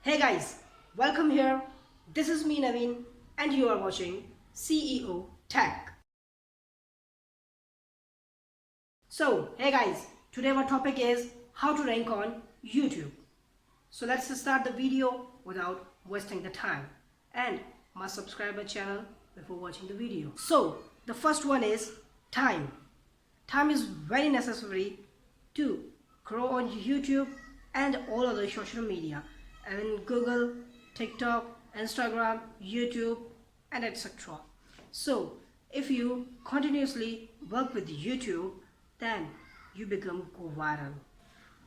Hey guys, welcome here. This is me Naveen and you are watching SEO Tech. So, hey guys, today our topic is how to rank on YouTube. So let's start the video without wasting the time and must subscribe my channel before watching the video. So, the first one is time. Time is very necessary to grow on YouTube and all other social media, and Google, TikTok, Instagram, YouTube, and etc. So if you continuously work with YouTube, then you become go viral.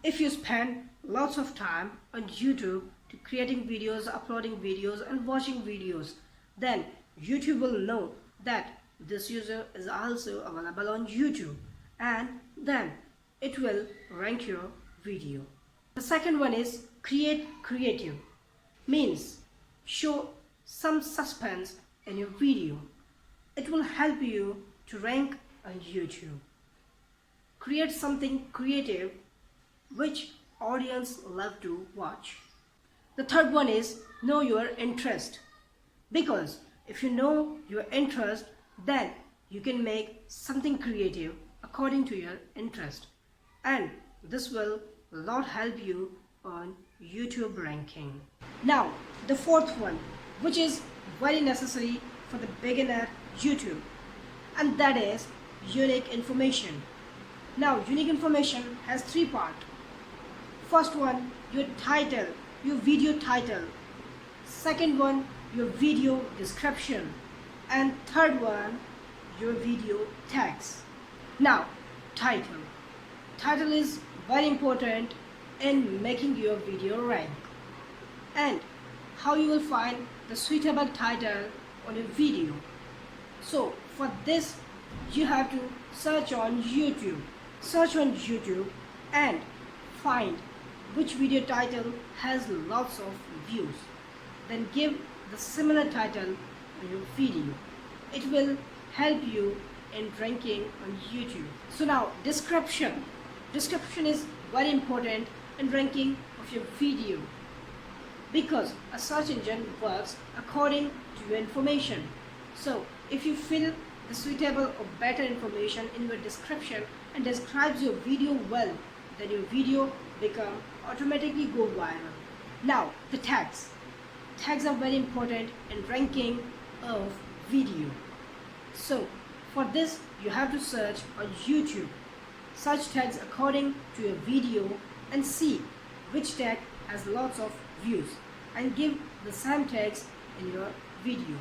If you spend lots of time on YouTube to creating videos, uploading videos and watching videos, then YouTube will know that this user is also available on YouTube, and then it will rank your video. The second one is create creative, means show some suspense in your video. It will help you to rank on YouTube. Create something creative which audience love to watch. The third one is know your interest, because if you know your interest, then you can make something creative according to your interest, and this will a lot help you on YouTube ranking. Now the fourth one, which is very necessary for the beginner YouTube, and that is unique information. Now unique information has three parts. First one, your title, your video title. Second one, your video description. And third one, your video tags. Now, title. Title is very important in making your video rank. And how you will find the suitable title on your video. So, for this, you have to search on YouTube. Search on YouTube and find which video title has lots of views. Then give the similar title on your video. It will help you in ranking on YouTube. So now description. Description is very important in ranking of your video, because a search engine works according to your information. So if you fill the suitable or better information in your description and describes your video well, then your video become automatically go viral. Now the tags. Tags are very important in ranking of video. So for this you have to search on YouTube. Search tags according to your video and see which tag has lots of views, and give the same tags in your video.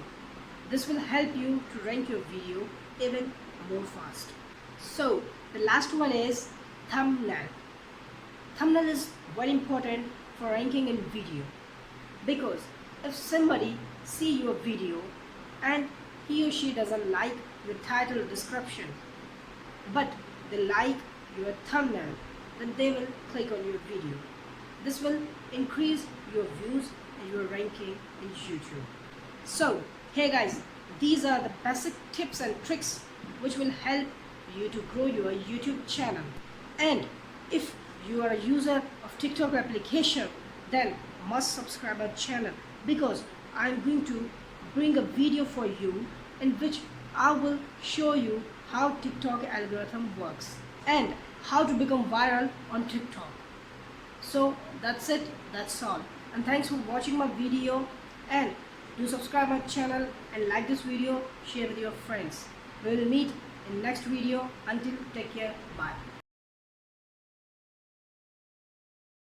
This will help you to rank your video even more fast. So the last one is thumbnail. Thumbnail is very important for ranking in video, because if somebody see your video and he or she doesn't like your title or description, but they like your thumbnail, then they will click on your video. This will increase your views and your ranking in YouTube. So hey guys, these are the basic tips and tricks which will help you to grow your YouTube channel. And if you are a user of TikTok application, then must subscribe our channel, because I am going to bring a video for you in which I will show you how TikTok algorithm works and how to become viral on TikTok. So that's it, that's all, and thanks for watching my video, and do subscribe my channel and like this video, share with your friends. We will meet in next video. Until, take care, bye.